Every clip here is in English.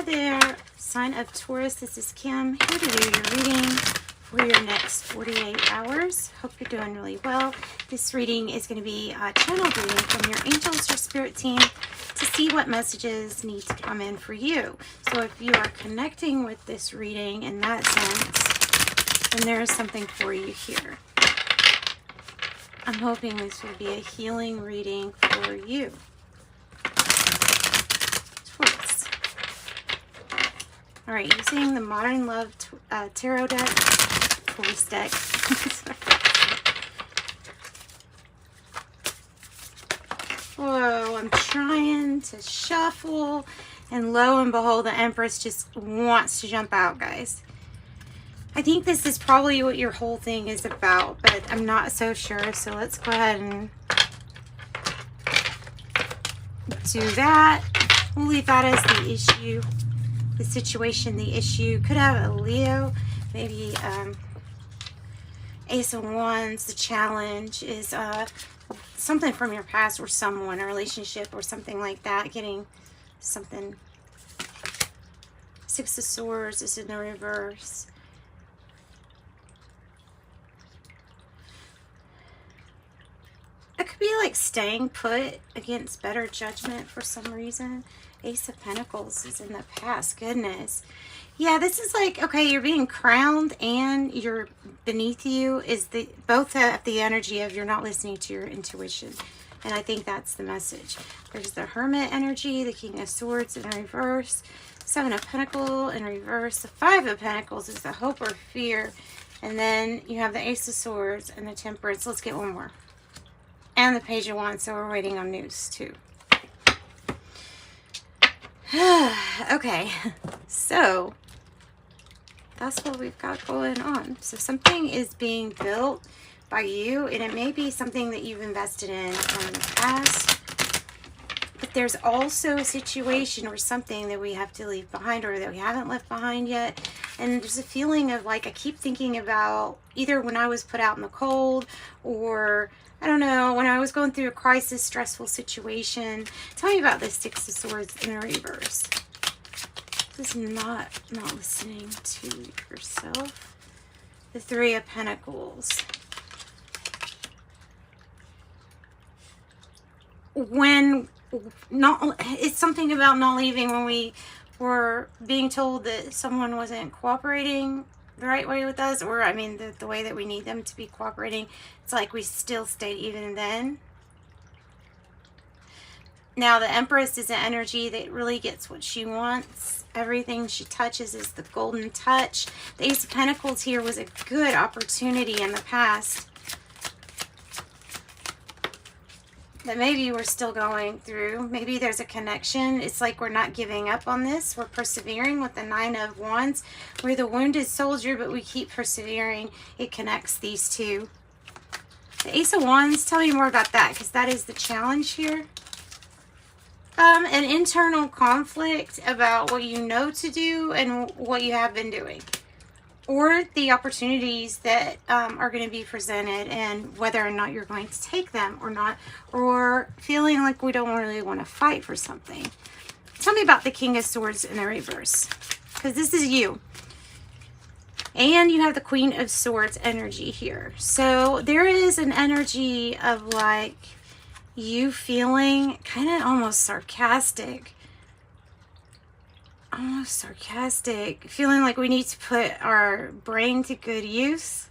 Hi there, sign of Taurus. This is Kim, here to do your reading for your next 48 hours. Hope you're doing really well. This reading is going to be a channel reading from your angels or spirit team to see what messages need to come in for you. So if you are connecting with this reading in that sense, then there is something for you here. I'm hoping this will be a healing reading for you. Taurus. All right, using the Modern Love Tarot deck, Taurus deck. Whoa, I'm trying to shuffle, and lo and behold, the Empress just wants to jump out, guys. I think this is probably what your whole thing is about, but I'm not so sure. So let's go ahead and do that. We'll leave that as the issue, the situation, the issue. Could have a Leo, maybe Ace of Wands. The challenge is something from your past or someone, a relationship or something like that. Getting something. Six of Swords is in the reverse. It could be like staying put against better judgment for some reason. Ace of Pentacles is in the past. Goodness. Yeah, this is like, okay, you're being crowned and you're beneath you is both have the energy of you're not listening to your intuition. And I think that's the message. There's the Hermit energy, the King of Swords in reverse, Seven of Pentacles in reverse. The Five of Pentacles is the hope or fear. And then you have the Ace of Swords and the Temperance. Let's get one more. And the Page of Wands, so we're waiting on news too. Okay, so that's what we've got going on. So something is being built by you, and it may be something that you've invested in the past. But there's also a situation or something that we have to leave behind or that we haven't left behind yet. And there's a feeling of like, I keep thinking about either when I was put out in the cold or I don't know, when I was going through a crisis, stressful situation. Tell me about this Six of Swords in a reverse. This is not listening to yourself. The Three of Pentacles. It's something about not leaving when we were being told that someone wasn't cooperating the right way with us, or I mean the way that we need them to be cooperating. It's like we still stayed even then. Now the Empress is an energy that really gets what she wants. Everything she touches is the golden touch. The Ace of Pentacles here was a good opportunity in the past that maybe we're still going through. Maybe there's a connection. It's like we're not giving up on this. We're persevering with the Nine of Wands. We're the wounded soldier, but we keep persevering. It connects these two. The Ace of Wands, tell me more about that, because that is the challenge here. An internal conflict about what you know to do and what you have been doing. Or the opportunities that are going to be presented and whether or not you're going to take them or not. Or feeling like we don't really want to fight for something. Tell me about the King of Swords in the reverse. Because this is you. And you have the Queen of Swords energy here. So there is an energy of like you feeling kind of almost sarcastic. Almost sarcastic. Feeling like we need to put our brain to good use.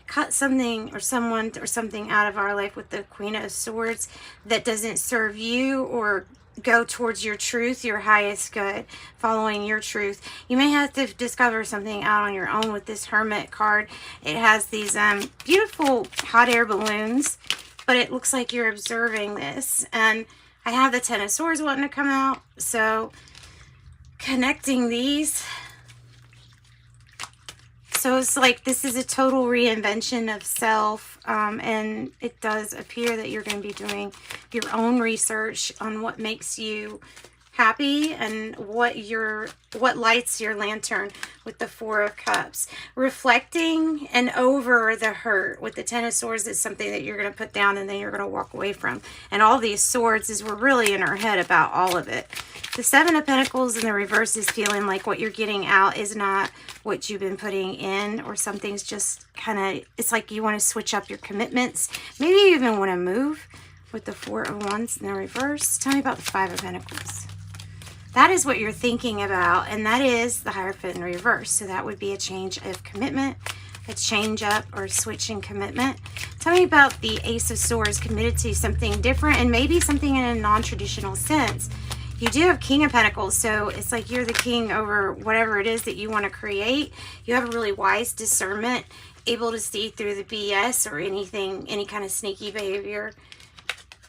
Cut something or someone or something out of our life with the Queen of Swords that doesn't serve you or go towards your truth, your highest good, following your truth. You may have to discover something out on your own with this Hermit card. It has these beautiful hot air balloons, but it looks like you're observing this. And I have the Ten of Swords wanting to come out, so connecting these. So it's like this is a total reinvention of self, and it does appear that you're going to be doing your own research on what makes you happy and what lights your lantern with the Four of Cups. Reflecting and over the hurt with the Ten of Swords is something that you're going to put down and then you're going to walk away from. And all these swords is we're really in our head about all of it. The Seven of Pentacles in the reverse is feeling like what you're getting out is not what you've been putting in, or something's just kind of, it's like you want to switch up your commitments. Maybe you even want to move with the Four of Wands in the reverse. Tell me about the Five of Pentacles. That is what you're thinking about, and that is the Hierophant in reverse. So that would be a change of commitment, a change up or switch in commitment. Tell me about the Ace of Swords, committed to something different and maybe something in a non-traditional sense. You do have King of Pentacles, so it's like you're the king over whatever it is that you want to create. You have a really wise discernment, able to see through the BS or anything, any kind of sneaky behavior.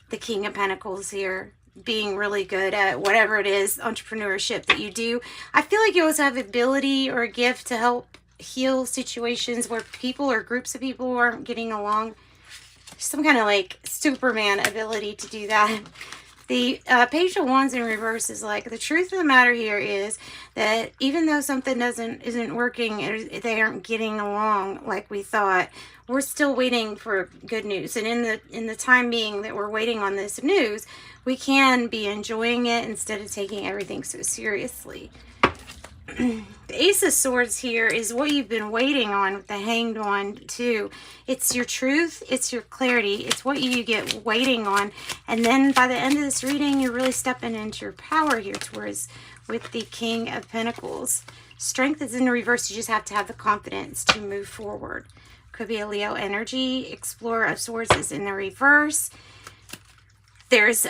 The King of Pentacles here, being really good at whatever it is, entrepreneurship that you do. I feel like you also have ability or a gift to help heal situations where people or groups of people aren't getting along. Some kind of like Superman ability to do that. The Page of Wands in reverse is like, the truth of the matter here is that even though something isn't working, they aren't getting along like we thought, we're still waiting for good news. And in the time being that we're waiting on this news, we can be enjoying it instead of taking everything so seriously. The Ace of Swords here is what you've been waiting on with the Hanged One too. It's your truth, it's your clarity, it's what you get waiting on. And then by the end of this reading, you're really stepping into your power here towards with the King of Pentacles. Strength is in the reverse. You just have to have the confidence to move forward. Could be a Leo energy. Explorer of Swords is in the reverse. There's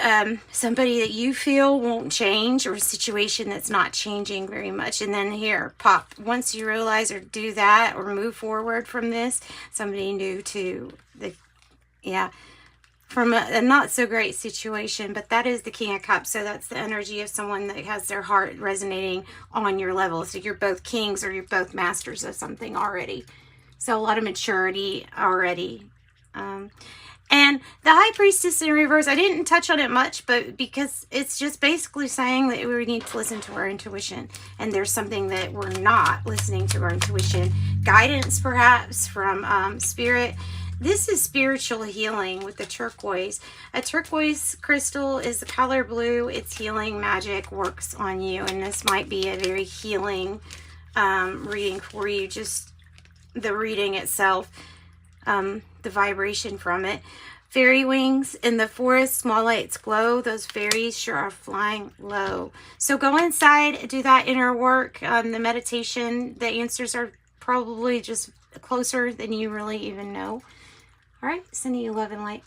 somebody that you feel won't change, or a situation that's not changing very much. And then here, pop. Once you realize or do that or move forward from this, somebody new to the, from a not so great situation. But that is the King of Cups. So that's the energy of someone that has their heart resonating on your level. So you're both kings or you're both masters of something already. So a lot of maturity already. And the High Priestess in reverse, I didn't touch on it much, but because it's just basically saying that we need to listen to our intuition. And there's something that we're not listening to our intuition. Guidance, perhaps, from Spirit. This is spiritual healing with the turquoise. A turquoise crystal is the color blue. It's healing magic works on you. And this might be a very healing reading for you. Just the reading itself. The vibration from it. Fairy wings in the forest, small lights glow. Those fairies sure are flying low. So go inside, do that inner work. The meditation, the answers are probably just closer than you really even know. All right, sending you love and light.